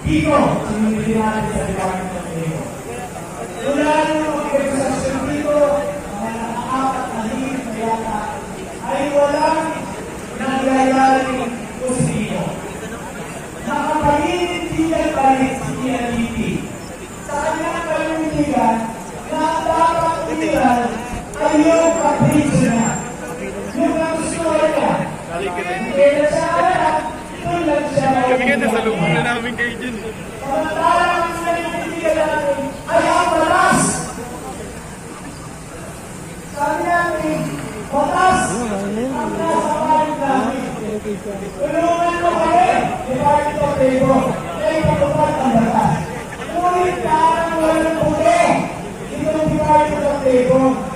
Dito, sinunod natin sa Department of Labor. Wala nang organisasyon dito, mga nakaapat na higit na yata, ay walang nangyayaring positibo. Nakapanindigan pa rin si PNDT sa kanyang panindigan na dapat ilan ay yung kapritsyo na. Yung ang gusto niya. Kaya sa harap, tulad siya na kami nga nasa loob na namin kayo dyan. samantalang ang nanindigan natin ay ang batas. Sabi namin, batas ang nasa panig namin. Tulungan mo kami, Department of Labor, na ipatupad ang batas. Ngunit parang walang puti itong Department of Labor.